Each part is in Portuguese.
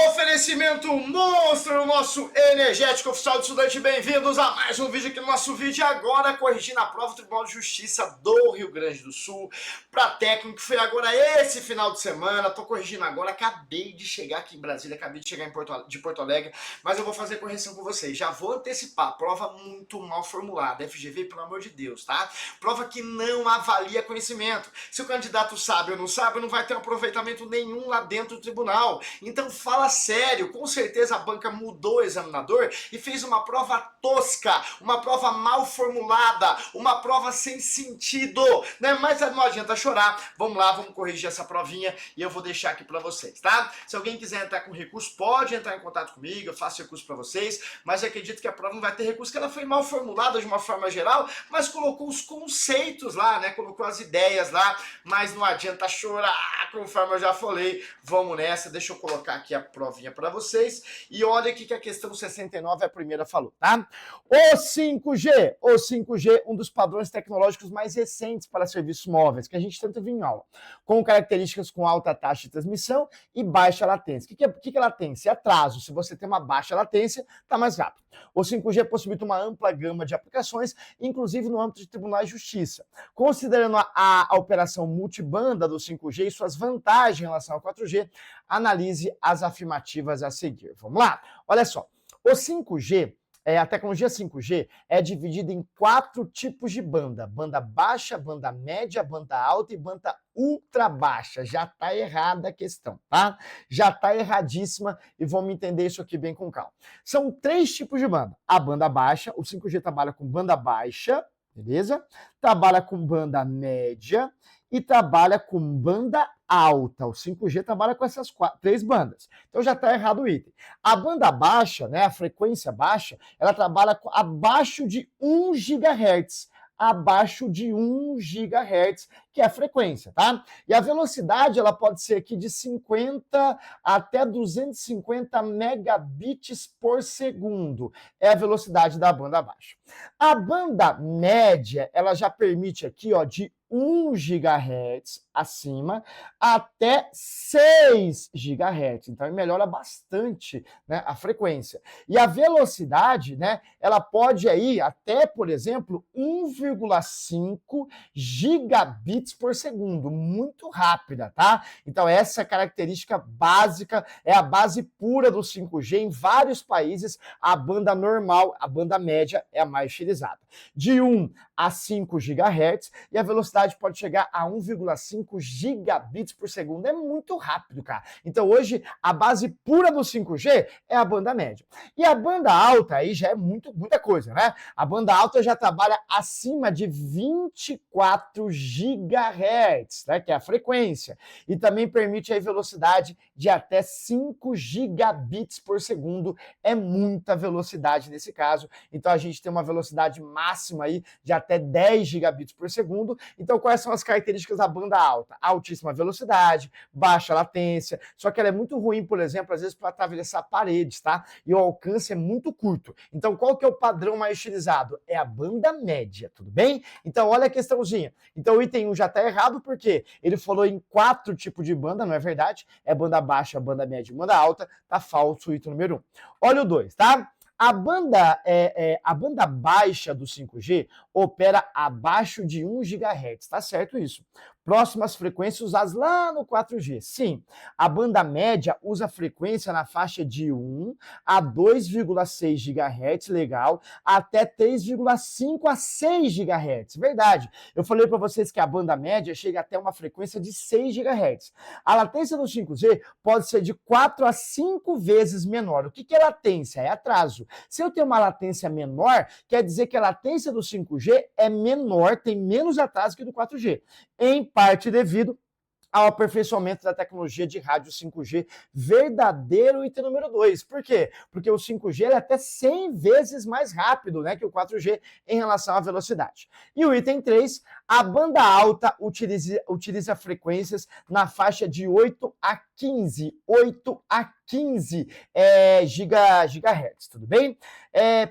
Oferecimento monstro no nosso energético oficial de estudante. Bem-vindos a mais um vídeo aqui no nosso vídeo. Agora corrigindo a prova do Tribunal de Justiça do Rio Grande do Sul para técnico, que foi agora esse final de semana. Tô corrigindo agora, acabei de chegar aqui em Brasília, acabei de chegar de Porto Alegre, mas eu vou fazer correção com vocês. Já vou antecipar, prova muito mal formulada, FGV, pelo amor de Deus, tá? Prova que não avalia conhecimento. Se o candidato sabe ou não sabe, não vai ter aproveitamento nenhum lá dentro do tribunal. Então fala sério, com certeza a banca mudou o examinador e fez uma prova tosca, uma prova mal formulada, uma prova sem sentido, né? Mas não adianta chorar, vamos lá, vamos corrigir essa provinha e eu vou deixar aqui pra vocês, tá? Se alguém quiser entrar com recurso, pode entrar em contato comigo, eu faço recurso pra vocês, mas eu acredito que a prova não vai ter recurso, que ela foi mal formulada de uma forma geral, mas colocou os conceitos lá, né? Colocou as ideias lá, mas não adianta chorar, conforme eu já falei. Vamos nessa, deixa eu colocar aqui a provinha para vocês. E olha aqui que a questão 69 a primeira falou, tá? O 5G, um dos padrões tecnológicos mais recentes para serviços móveis, que a gente tanto viu em aula, com características com alta taxa de transmissão e baixa latência. O que é latência? Atraso. Se você tem uma baixa latência, tá mais rápido. O 5G possibilita uma ampla gama de aplicações, inclusive no âmbito de tribunais de justiça. Considerando a operação multibanda do 5G e suas vantagens em relação ao 4G, analise as afirmativas a seguir. Vamos lá? Olha só. O 5G, a tecnologia 5G é dividida em 4 tipos de banda. Banda baixa, banda média, banda alta e banda ultra baixa. Já tá errada a questão, tá? Já tá erradíssima e vamos entender isso aqui bem com calma. São 3 tipos de banda. A banda baixa, o 5G trabalha com banda baixa, beleza? Trabalha com banda média e trabalha com banda alta. O 5G trabalha com essas 3 bandas. Então já está errado o item. A banda baixa, né, a frequência baixa, ela trabalha abaixo de 1 GHz. Abaixo de 1 GHz, que é a frequência, tá? E a velocidade, ela pode ser aqui de 50 até 250 megabits por segundo. É a velocidade da banda baixa. A banda média, ela já permite aqui, ó, de 1 GHz acima até 6 GHz. Então, melhora bastante, né, a frequência. E a velocidade, né, ela pode ir até, por exemplo, 1,5 gigabits por segundo. Muito rápida, tá? Então, essa característica básica é a base pura do 5G. Em vários países, a banda normal, a banda média, é a mais utilizada. De 1 a 5 GHz e a velocidade pode chegar a 1,5 gigabits por segundo. É muito rápido, cara. Então hoje a base pura do 5G é a banda média. E a banda alta aí já é muita coisa, né? A banda alta já trabalha acima de 24 gigahertz, né? Que é a frequência. E também permite a velocidade de até 5 gigabits por segundo. É muita velocidade nesse caso. Então a gente tem uma velocidade máxima aí de até 10 gigabits por segundo. Então, quais são as características da banda alta? Altíssima velocidade, baixa latência, só que ela é muito ruim, por exemplo, às vezes para atravessar paredes, tá? E o alcance é muito curto. Então, qual que é o padrão mais utilizado? É a banda média, tudo bem? Então, olha a questãozinha. Então, o item 1 já está errado, porque ele falou em 4 tipos de banda, não é verdade? É banda baixa, banda média e banda alta, tá falso o item número 1. Olha o 2, tá? A banda baixa do 5G opera abaixo de 1 GHz, tá certo isso. Próximas frequências usadas lá no 4G. Sim, a banda média usa frequência na faixa de 1 a 2,6 GHz, legal, até 3,5 a 6 GHz. Verdade. Eu falei para vocês que a banda média chega até uma frequência de 6 GHz. A latência do 5G pode ser de 4 a 5 vezes menor. O que é latência? É atraso. Se eu tenho uma latência menor, quer dizer que a latência do 5G é menor, tem menos atraso que do 4G. Em parte devido ao aperfeiçoamento da tecnologia de rádio 5G, verdadeiro item número 2. Por quê? Porque o 5G é até 100 vezes mais rápido, né, que o 4G em relação à velocidade. E o item 3, a banda alta utiliza frequências na faixa de 8 a 15. 8 a 15 GHz, tudo bem?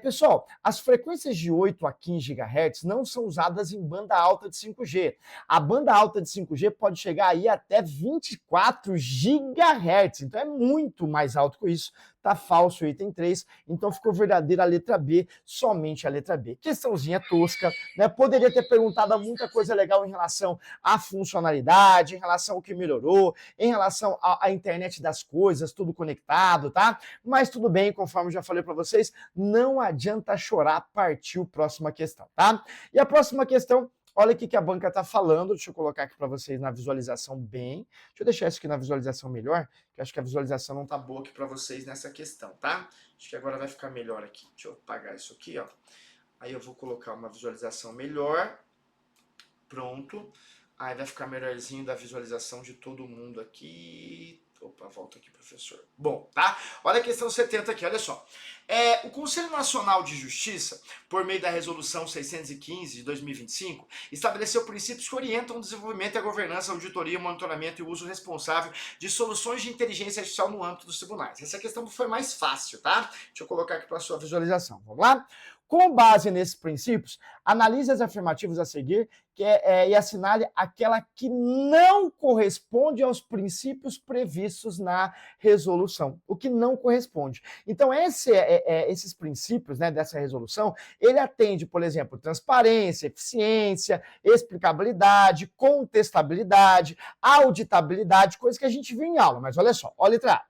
Pessoal, as frequências de 8 a 15 GHz não são usadas em banda alta de 5G. A banda alta de 5G pode chegar aí até 24 GHz, então é muito mais alto que isso. Tá falso o item 3, então ficou verdadeira a letra B, somente a letra B. Questãozinha tosca, né? Poderia ter perguntado muita coisa legal em relação à funcionalidade, em relação ao que melhorou, em relação à internet das coisas, tudo conectado, tá? Mas tudo bem, conforme eu já falei para vocês, não adianta chorar, partiu próxima questão, tá? E a próxima questão, olha o que a banca está falando, deixa eu colocar aqui para vocês na visualização bem. Deixa eu deixar isso aqui na visualização melhor, que eu acho que a visualização não tá boa aqui para vocês nessa questão, tá? Acho que agora vai ficar melhor aqui. Deixa eu apagar isso aqui, ó. Aí eu vou colocar uma visualização melhor. Pronto. Aí vai ficar melhorzinho da visualização de todo mundo aqui. Opa, volta aqui, professor. Bom, tá? Olha a questão 70 aqui, olha só. O Conselho Nacional de Justiça, por meio da Resolução 615 de 2025, estabeleceu princípios que orientam o desenvolvimento e a governança, a auditoria, o monitoramento e o uso responsável de soluções de inteligência artificial no âmbito dos tribunais. Essa questão foi mais fácil, tá? Deixa eu colocar aqui para a sua visualização. Vamos lá? Com base nesses princípios, analise as afirmativas a seguir e assinale aquela que não corresponde aos princípios previstos na resolução. O que não corresponde. Então, esses princípios, né, dessa resolução, ele atende, por exemplo, transparência, eficiência, explicabilidade, contestabilidade, auditabilidade, coisa que a gente viu em aula. Mas olha só, olha a letra A.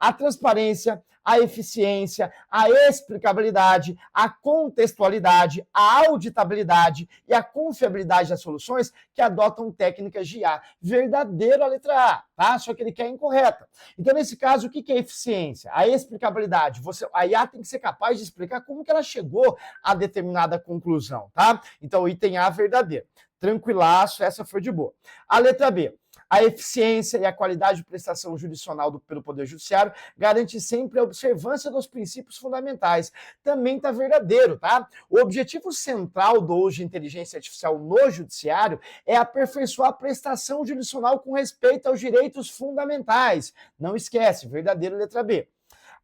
A transparência, a eficiência, a explicabilidade, a contextualidade, a auditabilidade e a confiabilidade das soluções que adotam técnicas de IA. Verdadeiro a letra A, tá? Só que ele quer incorreta. Então, nesse caso, o que é eficiência? A explicabilidade. A IA tem que ser capaz de explicar como que ela chegou a determinada conclusão, tá? Então, o item A, verdadeiro. Tranquilaço, essa foi de boa. A letra B. A eficiência e a qualidade de prestação jurisdicional pelo Poder Judiciário garante sempre a observância dos princípios fundamentais. Também está verdadeiro, tá? O objetivo central do uso de inteligência artificial no Judiciário é aperfeiçoar a prestação jurisdicional com respeito aos direitos fundamentais. Não esquece, verdadeiro, letra B.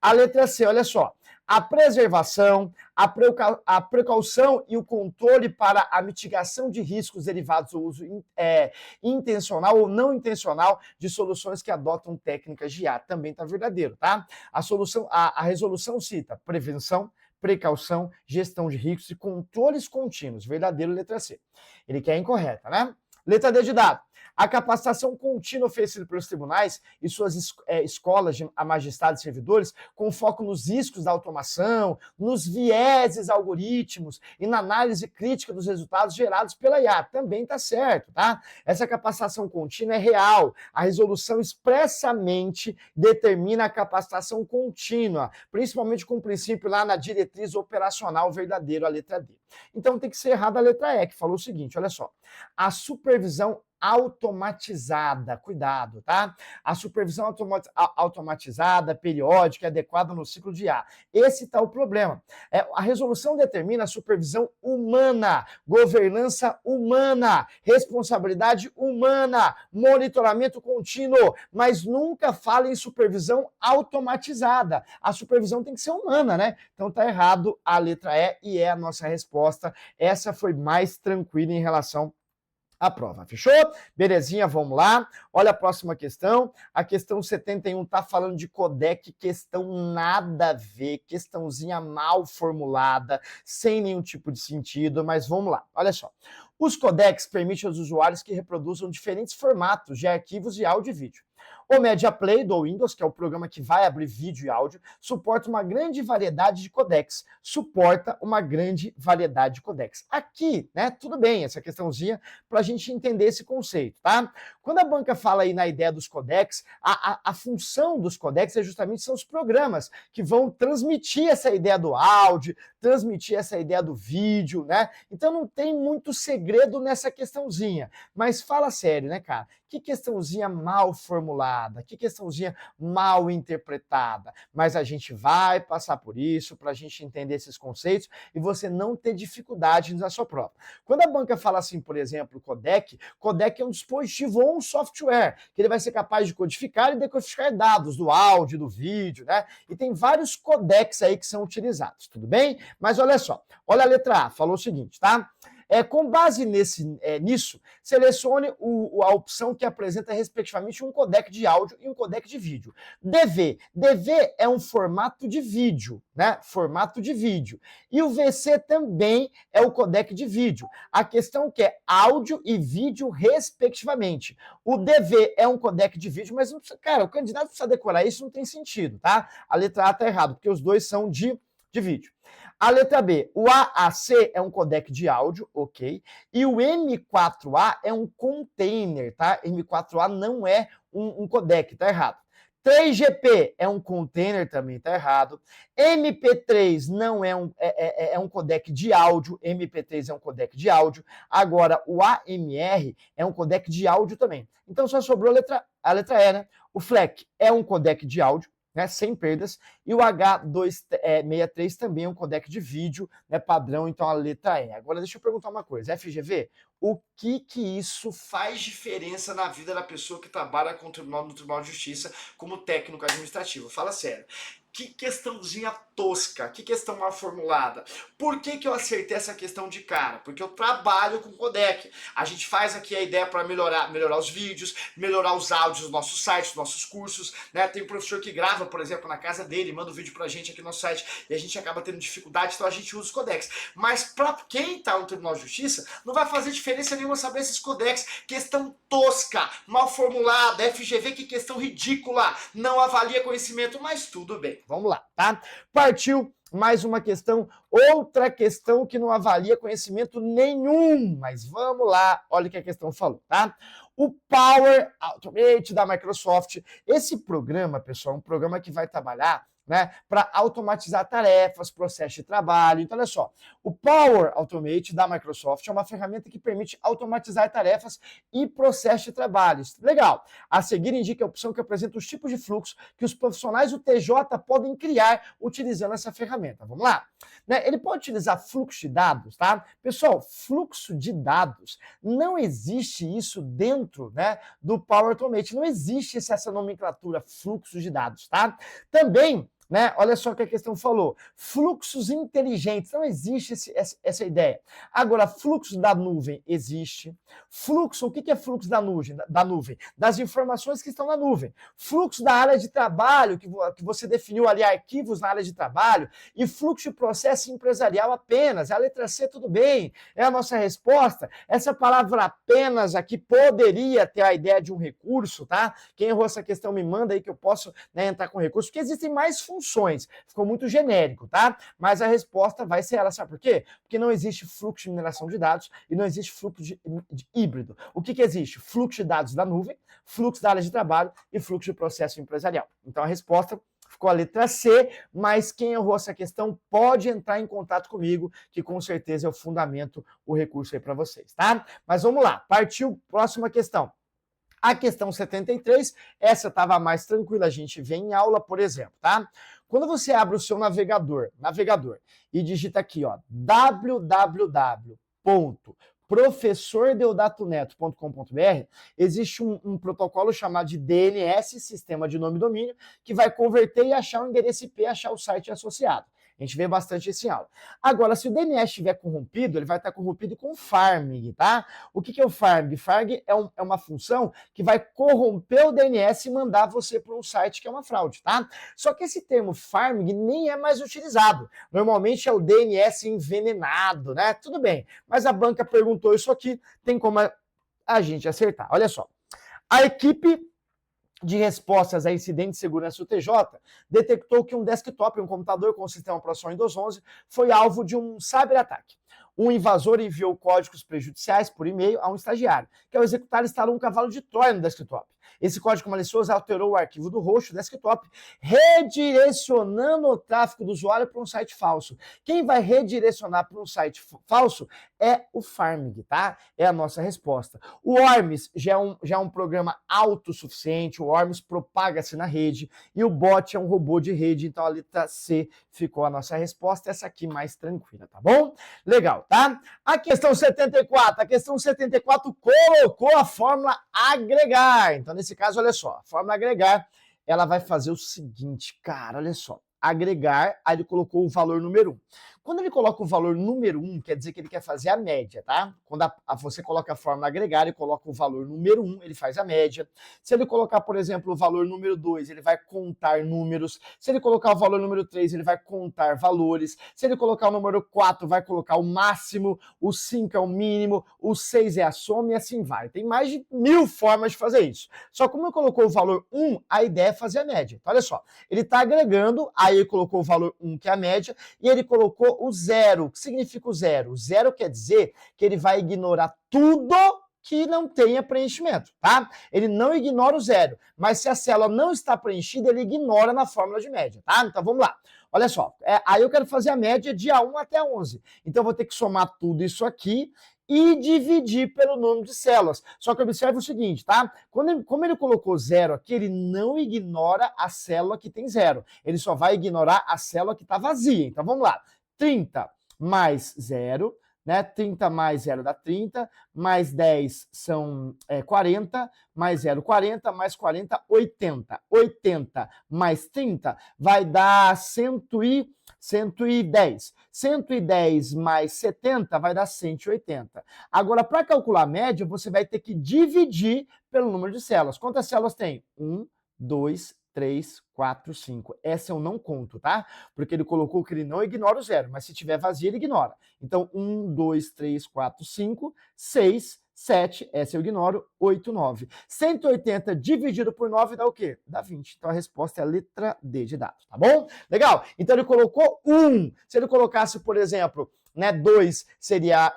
A letra C, olha só. A preservação, a precaução e o controle para a mitigação de riscos derivados do uso intencional ou não intencional de soluções que adotam técnicas de IA. Também está verdadeiro, tá? A resolução cita prevenção, precaução, gestão de riscos e controles contínuos. Verdadeiro, letra C. Ele quer incorreta, né? Letra D de dado. A capacitação contínua oferecida pelos tribunais e suas escolas de magistrados e servidores, com foco nos riscos da automação, nos vieses algoritmos e na análise crítica dos resultados gerados pela IA. Também está certo, tá? Essa capacitação contínua é real. A resolução expressamente determina a capacitação contínua, principalmente com o princípio lá na diretriz operacional verdadeiro, a letra D. Então tem que ser errada a letra E, que falou o seguinte, olha só. A supervisão automatizada, cuidado, tá? A supervisão automatizada, periódica, adequada no ciclo de IA. Esse está o problema. A resolução determina a supervisão humana, governança humana, responsabilidade humana, monitoramento contínuo, mas nunca fala em supervisão automatizada. A supervisão tem que ser humana, né? Então tá errado a letra E e é a nossa resposta. Essa foi mais tranquila em relação a prova, fechou? Belezinha, vamos lá. Olha a próxima questão. A questão 71 tá falando de codec, questão nada a ver, questãozinha mal formulada, sem nenhum tipo de sentido, mas vamos lá. Olha só. Os codecs permitem aos usuários que reproduzam diferentes formatos de arquivos de áudio e vídeo. O Media Player do Windows, que é o programa que vai abrir vídeo e áudio, suporta uma grande variedade de codecs. Aqui, né, tudo bem, essa questãozinha, para a gente entender esse conceito, tá? Quando a banca fala aí na ideia dos codecs, a função dos codecs é justamente são os programas que vão transmitir essa ideia do áudio, transmitir essa ideia do vídeo, né? Então não tem muito segredo nessa questãozinha. Mas fala sério, né, cara? Que questãozinha mal formulada, que questãozinha mal interpretada. Mas a gente vai passar por isso para a gente entender esses conceitos e você não ter dificuldade na sua prova. Quando a banca fala assim, por exemplo, codec é um dispositivo ou um software que ele vai ser capaz de codificar e decodificar dados do áudio, do vídeo, né? E tem vários codecs aí que são utilizados, tudo bem? Mas olha só, olha a letra A, falou o seguinte, tá? Com base nisso, selecione a opção que apresenta respectivamente um codec de áudio e um codec de vídeo. DV é um formato de vídeo, né? Formato de vídeo. E o VC também é o codec de vídeo. A questão que é áudio e vídeo respectivamente. O DV é um codec de vídeo, mas não precisa, cara, o candidato precisa decorar isso, não tem sentido, tá? A letra A tá errado, porque os dois são de vídeo. A letra B, o AAC é um codec de áudio, ok? E o M4A é um container, tá? M4A não é um codec, tá errado. 3GP é um container, também tá errado. MP3 não é um codec de áudio, MP3 é um codec de áudio. Agora, o AMR é um codec de áudio também. Então só sobrou a letra E, né? O FLAC é um codec de áudio, né, sem perdas, e o H263 também é um codec de vídeo, né, padrão, então a letra E. Agora deixa eu perguntar uma coisa, FGV, o que isso faz diferença na vida da pessoa que trabalha no Tribunal de Justiça como técnico administrativo? Fala sério. Que questãozinha tosca, que questão mal formulada. Por que eu acertei essa questão de cara? Porque eu trabalho com codec. A gente faz aqui a ideia para melhorar os vídeos, melhorar os áudios dos nossos sites, dos nossos cursos, né? Tem um professor que grava, por exemplo, na casa dele, manda o vídeo pra gente aqui no nosso site e a gente acaba tendo dificuldade, então a gente usa os codecs. Mas para quem tá no Tribunal de Justiça, não vai fazer diferença nenhuma saber esses codecs. Questão tosca, mal formulada, FGV, que questão ridícula, não avalia conhecimento, mas tudo bem. Vamos lá, tá? Partiu mais uma questão, outra questão que não avalia conhecimento nenhum, mas vamos lá, olha o que a questão falou, tá? O Power Automate da Microsoft, esse programa, pessoal, é um programa que vai trabalhar, né, para automatizar tarefas, processo de trabalho. Então, olha só, o Power Automate da Microsoft é uma ferramenta que permite automatizar tarefas e processo de trabalho. Legal. A seguir indica a opção que apresenta os tipos de fluxo que os profissionais do TJ podem criar utilizando essa ferramenta. Vamos lá. Né, ele pode utilizar fluxo de dados, tá? Pessoal, fluxo de dados, não existe isso dentro, né, do Power Automate. Não existe essa nomenclatura fluxo de dados, tá? Também, né? Olha só o que a questão falou. Fluxos inteligentes, não existe essa ideia. Agora, fluxo da nuvem existe. Fluxo, o que é fluxo da nuvem? Das informações que estão na nuvem. Fluxo da área de trabalho, que você definiu ali arquivos na área de trabalho. E fluxo de processo empresarial apenas. A letra C, tudo bem. É a nossa resposta. Essa palavra apenas aqui poderia ter a ideia de um recurso, tá? Quem errou essa questão me manda aí que eu posso, né, entrar com recurso, porque existem mais funções. Ficou muito genérico, tá? Mas a resposta vai ser ela, sabe por quê? Porque não existe fluxo de mineração de dados e não existe fluxo de híbrido. O que existe? Fluxo de dados da nuvem, fluxo da área de trabalho e fluxo de processo empresarial. Então a resposta ficou a letra C, mas quem errou essa questão pode entrar em contato comigo, que com certeza eu fundamento o recurso aí para vocês, tá? Mas vamos lá, partiu, próxima questão. A questão 73, essa estava mais tranquila, a gente vê em aula, por exemplo, tá? Quando você abre o seu navegador, e digita aqui, ó, www.professordeodatoneto.com.br, existe um protocolo chamado de DNS, Sistema de Nome e Domínio, que vai converter e achar o endereço IP, achar o site associado. A gente vê bastante esse em aula. Agora, se o DNS estiver corrompido, ele vai estar corrompido com farming, tá? O que é o farming? Farming é uma função que vai corromper o DNS e mandar você para um site que é uma fraude, tá? Só que esse termo farming nem é mais utilizado. Normalmente é o DNS envenenado, né? Tudo bem. Mas a banca perguntou isso aqui, tem como a gente acertar. Olha só. A equipe de respostas a incidentes de segurança do TJ, detectou que um desktop, um computador com o sistema operacional Windows 11, foi alvo de um cyberataque. Um invasor enviou códigos prejudiciais por e-mail a um estagiário, que ao executar instalou um cavalo de Troia no desktop. Esse código malicioso alterou o arquivo do host do desktop, redirecionando o tráfego do usuário para um site falso. Quem vai redirecionar para um site falso é o Farming, tá? É a nossa resposta. O Worms já é um programa autossuficiente, o Worms propaga-se na rede, e o bot é um robô de rede, então a letra C ficou a nossa resposta, essa aqui mais tranquila, tá bom? Legal, tá? A questão 74 colocou a fórmula agregar. Então, nesse caso, olha só, a fórmula agregar, ela vai fazer o seguinte, cara, olha só. Agregar, aí ele colocou o valor número 1. Quando ele coloca o valor número 1, quer dizer que ele quer fazer a média, tá? Quando você coloca a fórmula agregar e coloca o valor número 1, ele faz a média. Se ele colocar, por exemplo, o valor número 2, ele vai contar números. Se ele colocar o valor número 3, ele vai contar valores. Se ele colocar o número 4, vai colocar o máximo. O 5 é o mínimo. O 6 é a soma e assim vai. Tem mais de 1000 formas de fazer isso. Só como ele colocou o valor 1, a ideia é fazer a média. Então, olha só. Ele está agregando, aí ele colocou o valor 1, que é a média, e ele colocou o 0. O que significa o 0? O 0 quer dizer que ele vai ignorar tudo que não tenha preenchimento, tá? Ele não ignora o 0, mas se a célula não está preenchida, ele ignora na fórmula de média, tá? Então vamos lá. Olha só, aí eu quero fazer a média de A1 até A11. Então eu vou ter que somar tudo isso aqui e dividir pelo número de células. Só que observe o seguinte, tá? Como ele colocou 0 aqui, ele não ignora a célula que tem 0. Ele só vai ignorar a célula que está vazia. Então vamos lá. 30 mais 0, né? 30 mais 0 dá 30, mais 10 são 40, mais 0, 40, mais 40, 80. 80 mais 30 vai dar 110. 110 mais 70 vai dar 180. Agora, para calcular a média, você vai ter que dividir pelo número de células. Quantas células tem? 1, 2, 3, 4, 5. Essa eu não conto, tá? Porque ele colocou que ele não ignora o 0, mas se tiver vazio, ele ignora. Então, 1, 2, 3, 4, 5, 6, 7, essa eu ignoro, 8, 9. 180 dividido por 9 dá o quê? Dá 20. Então a resposta é a letra D de dado, tá bom? Legal? Então ele colocou 1. Se ele colocasse, por exemplo, né, 2 seria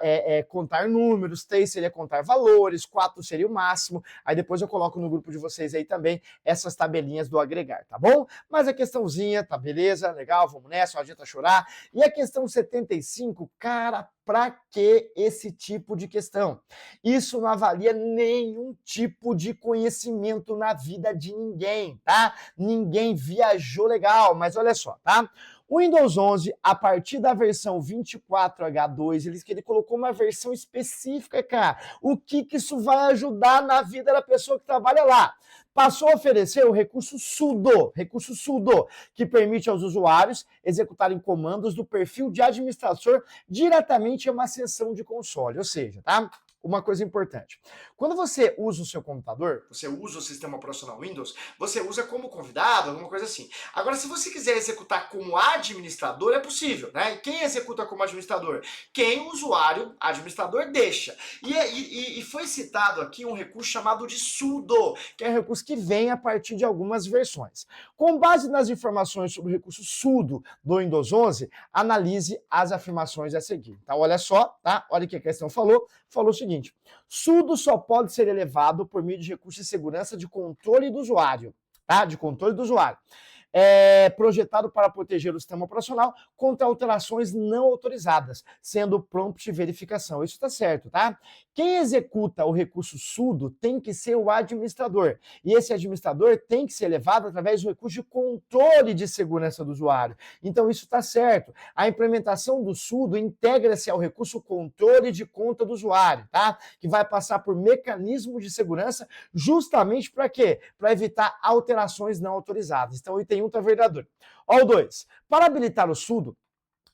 contar números, 3 seria contar valores, 4 seria o máximo. Aí depois eu coloco no grupo de vocês aí também essas tabelinhas do agregar, tá bom? Mas a questãozinha, tá beleza? Legal, vamos nessa, não adianta chorar. E a questão 75, cara, pra que esse tipo de questão? Isso não avalia nenhum tipo de conhecimento na vida de ninguém, tá? Ninguém viajou legal, mas olha só, tá? O Windows 11, a partir da versão 24H2, ele colocou uma versão específica, cara. O que isso vai ajudar na vida da pessoa que trabalha lá? Passou a oferecer o recurso sudo, que permite aos usuários executarem comandos do perfil de administrador diretamente em uma seção de console, ou seja, tá? Uma coisa importante. Quando você usa o seu computador, você usa o sistema operacional Windows, você usa como convidado, alguma coisa assim. Agora, se você quiser executar como administrador, é possível, né? E quem executa como administrador? Quem o usuário, administrador, deixa. E foi citado aqui um recurso chamado de sudo, que é um recurso que vem a partir de algumas versões. Com base nas informações sobre o recurso sudo do Windows 11, analise as afirmações a seguir. Então, olha só, tá? Olha o que a questão falou o seguinte: sudo só pode ser elevado por meio de recurso de segurança de controle do usuário, tá? De controle do usuário. Projetado para proteger o sistema operacional contra alterações não autorizadas, sendo prompt de verificação. Isso está certo, tá? Quem executa o recurso sudo tem que ser o administrador, e esse administrador tem que ser elevado através do recurso de controle de segurança do usuário. Então isso está certo. A implementação do sudo integra-se ao recurso controle de conta do usuário, tá? Que vai passar por mecanismos de segurança justamente para quê? Para evitar alterações não autorizadas. Então o item 1 está verdadeiro. Ó o 2. Para habilitar o sudo,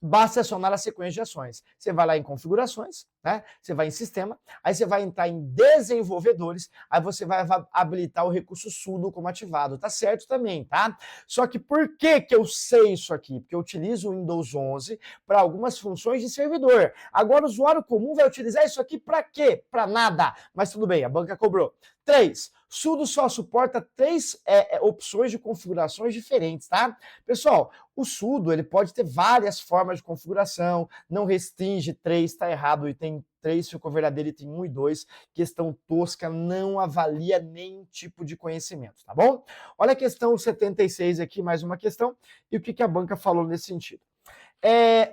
basta acionar a sequência de ações. Você vai lá em configurações, né? Você vai em sistema, aí você vai entrar em desenvolvedores, aí você vai habilitar o recurso sudo como ativado. Tá certo também, tá? Só que por que eu sei isso aqui? Porque eu utilizo o Windows 11 para algumas funções de servidor. Agora o usuário comum vai utilizar isso aqui para quê? Para nada. Mas tudo bem, a banca cobrou. 3. Sudo só suporta 3 opções de configurações diferentes, tá? Pessoal, O sudo, ele pode ter várias formas de configuração, não restringe 3, está errado, o item 3 ficou verdadeiro, item 1 e 2, questão tosca, não avalia nenhum tipo de conhecimento, tá bom? Olha a questão 76 aqui, mais uma questão, e o que a banca falou nesse sentido.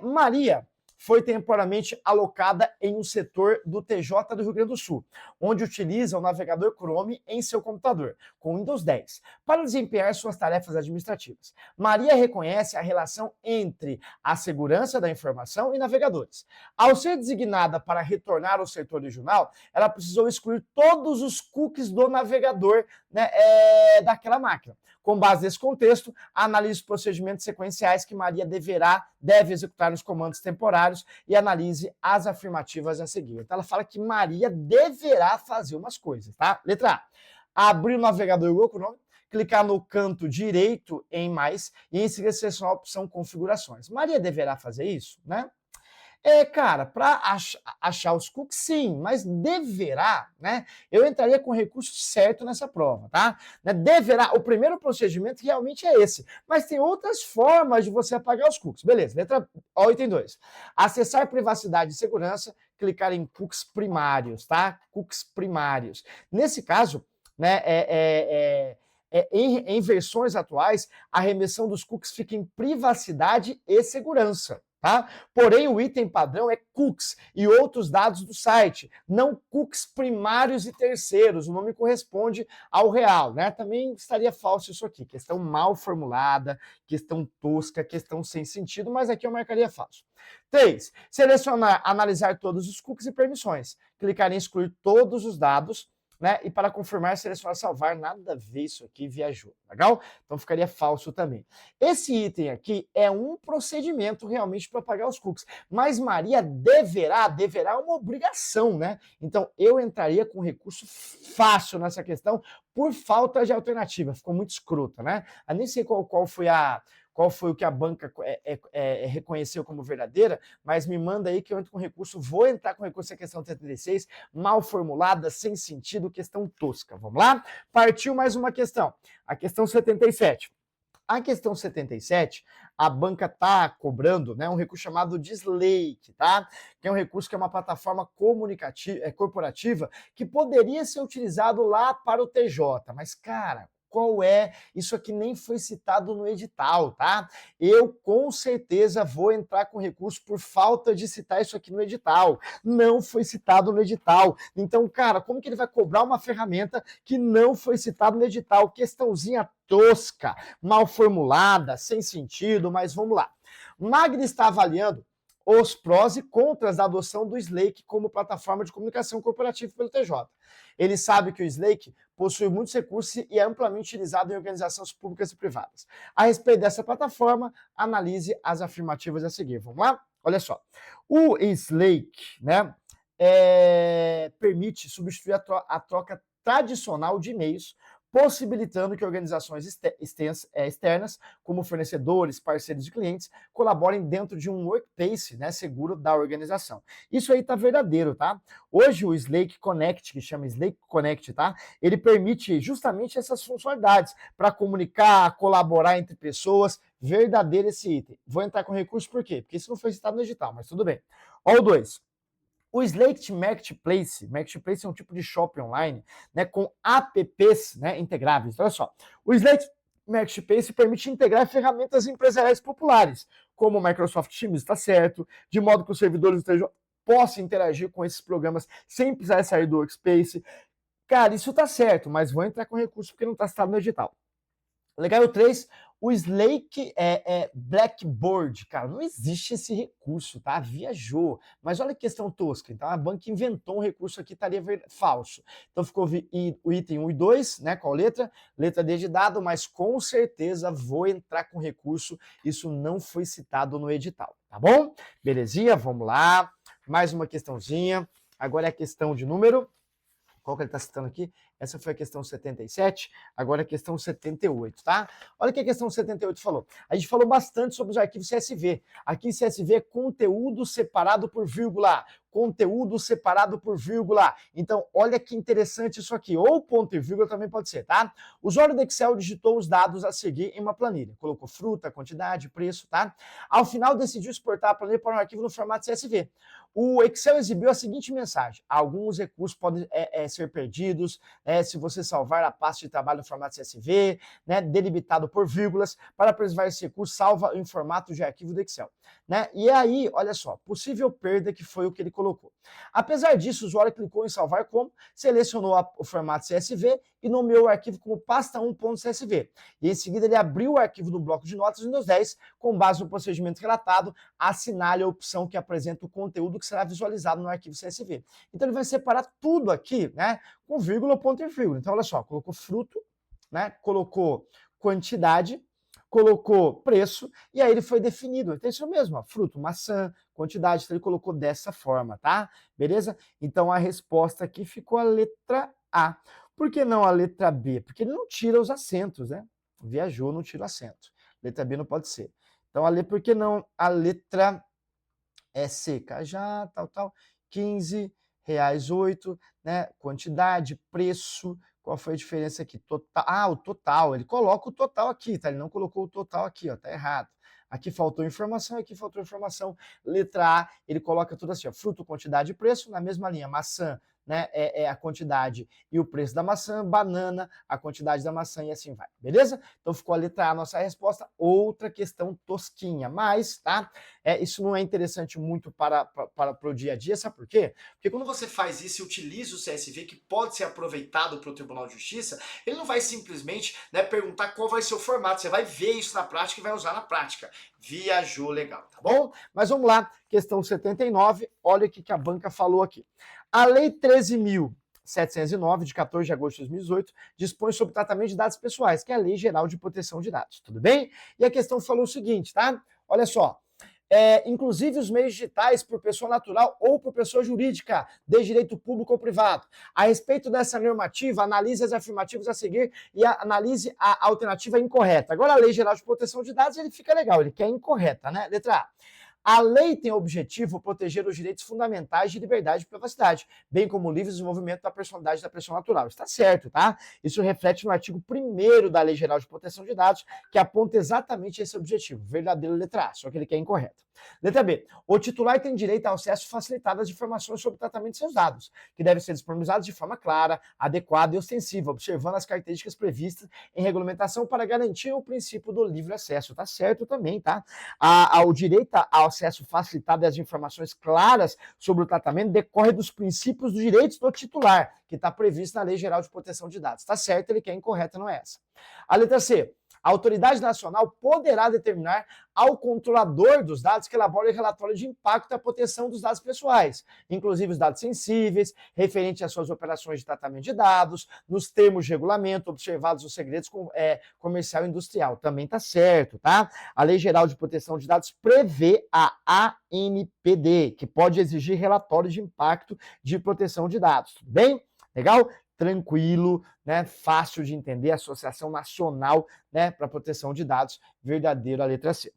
Maria foi temporariamente alocada em um setor do TJ do Rio Grande do Sul, onde utiliza o navegador Chrome em seu computador, com Windows 10, para desempenhar suas tarefas administrativas. Maria reconhece a relação entre a segurança da informação e navegadores. Ao ser designada para retornar ao setor regional, ela precisou excluir todos os cookies do navegador, né, daquela máquina. Com base nesse contexto, analise os procedimentos sequenciais que Maria deve executar nos comandos temporários e analise as afirmativas a seguir. Então ela fala que Maria deverá fazer umas coisas, tá? Letra A. Abrir o navegador Google Chrome, clicar no canto direito em mais e em seguida selecionar a opção configurações. Maria deverá fazer isso, né? Cara, para achar os cookies, sim, mas deverá, né? Eu entraria com o recurso certo nessa prova, tá? Deverá, o primeiro procedimento realmente é esse, mas tem outras formas de você apagar os cookies. Beleza, letra O, item 2. Acessar privacidade e segurança, clicar em cookies primários, tá? Cookies primários. Nesse caso, né, em versões atuais, a remissão dos cookies fica em privacidade e segurança. Tá? Porém, o item padrão é cookies e outros dados do site, não cookies primários e terceiros. O nome corresponde ao real, né? Também estaria falso isso aqui. Questão mal formulada, questão tosca, questão sem sentido, mas aqui eu marcaria falso. 3. Selecionar, analisar todos os cookies e permissões. Clicar em excluir todos os dados, né? E para confirmar, selecionar salvar, nada a ver isso aqui, viajou, legal? Então ficaria falso também. Esse item aqui é um procedimento realmente para apagar os cookies, mas Maria deverá é uma obrigação, né? Então eu entraria com recurso fácil nessa questão por falta de alternativa, ficou muito escrota, né? Eu nem sei qual foi o que a banca reconheceu como verdadeira, mas me manda aí que eu entro com recurso, vou entrar com recurso a questão 36, mal formulada, sem sentido, questão tosca. Vamos lá? Partiu mais uma questão, a questão 77. A questão 77, a banca está cobrando, né, um recurso chamado de Slake, tá? Que é um recurso que é uma plataforma corporativa que poderia ser utilizado lá para o TJ, mas, cara, qual é? Isso aqui nem foi citado no edital, tá? Eu com certeza vou entrar com recurso por falta de citar isso aqui no edital. Não foi citado no edital. Então, cara, como que ele vai cobrar uma ferramenta que não foi citada no edital? Questãozinha tosca, mal formulada, sem sentido, mas vamos lá. Magno está avaliando os prós e contras da adoção do Slake como plataforma de comunicação corporativa pelo TJ. Ele sabe que o Slake possui muitos recursos e é amplamente utilizado em organizações públicas e privadas. A respeito dessa plataforma, analise as afirmativas a seguir. Vamos lá? Olha só. O Slake, né, permite substituir a troca tradicional de e-mails, possibilitando que organizações externas, como fornecedores, parceiros e clientes, colaborem dentro de um workplace, né, seguro da organização. Isso aí tá verdadeiro, tá? Hoje o Slake Connect, que chama Slake Connect, tá? Ele permite justamente essas funcionalidades para comunicar, colaborar entre pessoas. Verdadeiro esse item. Vou entrar com recurso por quê? Porque isso não foi citado no edital, mas tudo bem. Ó, o 2. O Slate Marketplace é um tipo de shopping online, né, com apps, né, integráveis. Olha só, o Slate Marketplace permite integrar ferramentas empresariais populares, como o Microsoft Teams, está certo, de modo que os servidores do TJ possam interagir com esses programas sem precisar sair do Workspace. Cara, isso está certo, mas vou entrar com recurso porque não está citado no edital. Legal, o 3, o Slake Blackboard, cara, não existe esse recurso, tá? Viajou. Mas olha que questão tosca. Então a banca inventou um recurso aqui, estaria falso. Então ficou o item 1 e 2, né? Qual letra? Letra D de dado, mas com certeza vou entrar com recurso. Isso não foi citado no edital, tá bom? Belezinha? Vamos lá. Mais uma questãozinha. Agora é a questão de número. Qual que ele está citando aqui? Essa foi a questão 77, agora a questão 78, tá? Olha o que a questão 78 falou. A gente falou bastante sobre os arquivos CSV. Aqui CSV é conteúdo separado por vírgula. Conteúdo separado por vírgula. Então, olha que interessante isso aqui. Ou ponto e vírgula também pode ser, tá? O usuário do Excel digitou os dados a seguir em uma planilha. Colocou fruta, quantidade, preço, tá? Ao final, decidiu exportar a planilha para um arquivo no formato CSV. O Excel exibiu a seguinte mensagem: alguns recursos podem ser perdidos, se você salvar a pasta de trabalho no formato CSV, né, delimitado por vírgulas. Para preservar esse recurso, salva em formato de arquivo do Excel. Né? E aí, olha só, possível perda, que foi o que ele colocou. Apesar disso, o usuário clicou em salvar como, selecionou o formato CSV e nomeou o arquivo como pasta1.csv. E em seguida ele abriu o arquivo no bloco de notas Windows 10, com base no procedimento relatado, assinale a opção que apresenta o conteúdo que será visualizado no arquivo CSV. Então ele vai separar tudo aqui, né, com vírgula, ponto e vírgula. Então olha só, colocou fruto, né, colocou quantidade, colocou preço, e aí ele foi definido. Então, isso mesmo, ó, fruto, maçã, quantidade, então ele colocou dessa forma, tá? Beleza? Então, a resposta aqui ficou a letra A. Por que não a letra B? Porque ele não tira os acentos, né? Viajou, não tira o acento. Letra B não pode ser. Então, por que não a letra C? Cajá, tal, 15 reais 8, né? Quantidade, preço. Qual foi a diferença aqui? Total, o total. Ele coloca o total aqui, tá? Ele não colocou o total aqui, ó, tá errado. Aqui faltou informação, aqui faltou informação. Letra A, ele coloca tudo assim, ó, fruto, quantidade e preço, na mesma linha. Maçã, né, é a quantidade e o preço da maçã. Banana, a quantidade da maçã, e assim vai. Beleza? Então ficou a letra A a nossa resposta. Outra questão tosquinha, mas, tá? Isso não é interessante muito para o dia a dia, sabe por quê? Porque quando você faz isso e utiliza o CSV, que pode ser aproveitado pelo Tribunal de Justiça, ele não vai simplesmente, né, perguntar qual vai ser o formato. Você vai ver isso na prática e vai usar na prática. Viajou legal, tá bom? Bom, mas vamos lá, questão 79, olha o que a banca falou aqui. A Lei 13.709, de 14 de agosto de 2018, dispõe sobre o tratamento de dados pessoais, que é a Lei Geral de Proteção de Dados, tudo bem? E a questão falou o seguinte, tá? Olha só, inclusive os meios digitais por pessoa natural ou por pessoa jurídica, de direito público ou privado. A respeito dessa normativa, analise as afirmativas a seguir e analise a alternativa incorreta. Agora, a Lei Geral de Proteção de Dados, ele fica legal, ele quer incorreta, né? Letra A. A lei tem o objetivo de proteger os direitos fundamentais de liberdade e privacidade, bem como o livre desenvolvimento da personalidade da pessoa natural. Está certo, tá? Isso reflete no artigo 1º da Lei Geral de Proteção de Dados, que aponta exatamente esse objetivo. Verdadeiro, letra A, só que ele quer incorreto. Letra B. O titular tem direito ao acesso facilitado às informações sobre o tratamento de seus dados, que devem ser disponibilizados de forma clara, adequada e ostensiva, observando as características previstas em regulamentação para garantir o princípio do livre acesso. Tá certo também, tá? O direito ao acesso facilitado às informações claras sobre o tratamento decorre dos princípios dos direitos do titular, que está previsto na Lei Geral de Proteção de Dados. Tá certo, ele quer incorreta, não é essa. A letra C. A autoridade nacional poderá determinar ao controlador dos dados que elabore relatório de impacto da proteção dos dados pessoais, inclusive os dados sensíveis, referente às suas operações de tratamento de dados, nos termos de regulamento, observados os segredos comercial e industrial. Também está certo, tá? A Lei Geral de Proteção de Dados prevê a ANPD, que pode exigir relatório de impacto de proteção de dados. Tudo bem? Legal? Tranquilo, né? Fácil de entender, Associação Nacional, né, para Proteção de Dados, verdadeiro, a letra C.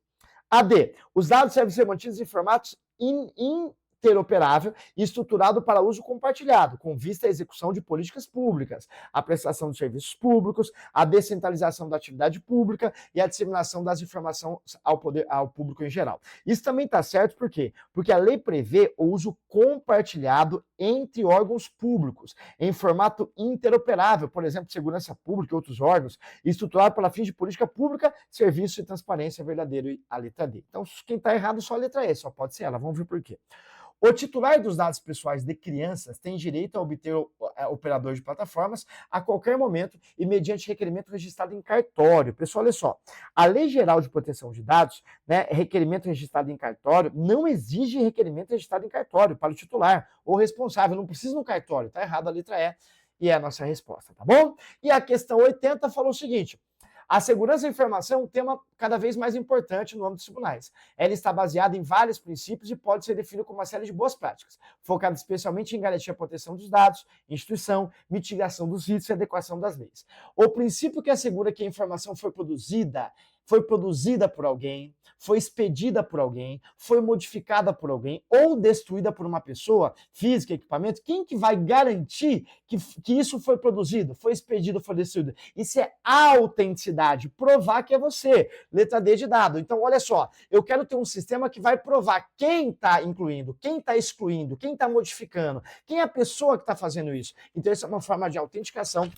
A D. Os dados devem ser mantidos em formatos interoperável e estruturado para uso compartilhado, com vista à execução de políticas públicas, a prestação de serviços públicos, a descentralização da atividade pública e a disseminação das informações ao público em geral. Isso também está certo, por quê? Porque a lei prevê o uso compartilhado entre órgãos públicos, em formato interoperável, por exemplo, segurança pública e outros órgãos, estruturado para fins de política pública, serviço e transparência, verdadeiro, e a letra D. Então, quem está errado só a letra E, só pode ser ela, vamos ver por quê. O titular dos dados pessoais de crianças tem direito a obter operador de plataformas a qualquer momento e mediante requerimento registrado em cartório. Pessoal, olha só, a Lei Geral de Proteção de Dados, né, requerimento registrado em cartório, não exige requerimento registrado em cartório para o titular ou responsável, não precisa no cartório, tá errado a letra E, e é a nossa resposta, tá bom? E a questão 80 falou o seguinte: A segurança da informação é um tema cada vez mais importante no âmbito dos tribunais. Ela está baseada em vários princípios e pode ser definida como uma série de boas práticas, focada especialmente em garantir a proteção dos dados, instituição, mitigação dos riscos e adequação das leis. O princípio que assegura que a informação foi produzida por alguém, foi expedida por alguém, foi modificada por alguém ou destruída por uma pessoa, física, equipamento, quem que vai garantir que isso foi produzido, foi expedido, foi destruído? Isso é autenticidade, provar que é você, letra D de dado. Então, olha só, eu quero ter um sistema que vai provar quem está incluindo, quem está excluindo, quem está modificando, quem é a pessoa que está fazendo isso. Então, essa é uma forma de autenticação,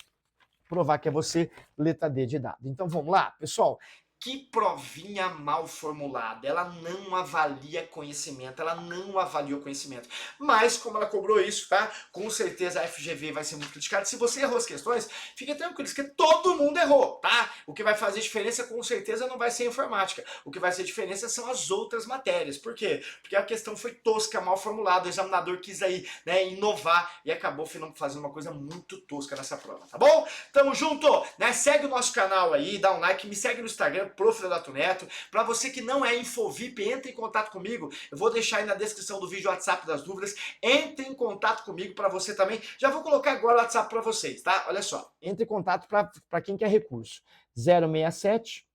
provar que é você, letra D de dado. Então, vamos lá, pessoal. Que provinha mal formulada, ela não avalia conhecimento, ela não avaliou conhecimento. Mas, como ela cobrou isso, tá? Com certeza a FGV vai ser muito criticada. Se você errou as questões, fiquem tranquilos, que todo mundo errou, tá? O que vai fazer diferença, com certeza, não vai ser a informática. O que vai fazer diferença são as outras matérias. Por quê? Porque a questão foi tosca, mal formulada, o examinador quis aí, né, inovar e acabou fazendo uma coisa muito tosca nessa prova, tá bom? Tamo junto, né? Segue o nosso canal aí, dá um like, me segue no Instagram, Prof. Deodato Neto. Para você que não é Infovip, entre em contato comigo. Eu vou deixar aí na descrição do vídeo o WhatsApp das dúvidas. Entre em contato comigo para você também. Já vou colocar agora o WhatsApp para vocês, tá? Olha só. Entre em contato para quem quer recurso. 067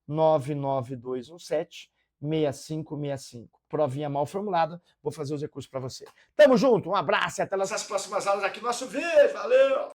99217 6565. Provinha mal formulada, vou fazer os recursos para você. Tamo junto, um abraço e até Nossas próximas aulas aqui no nosso vídeo. Valeu!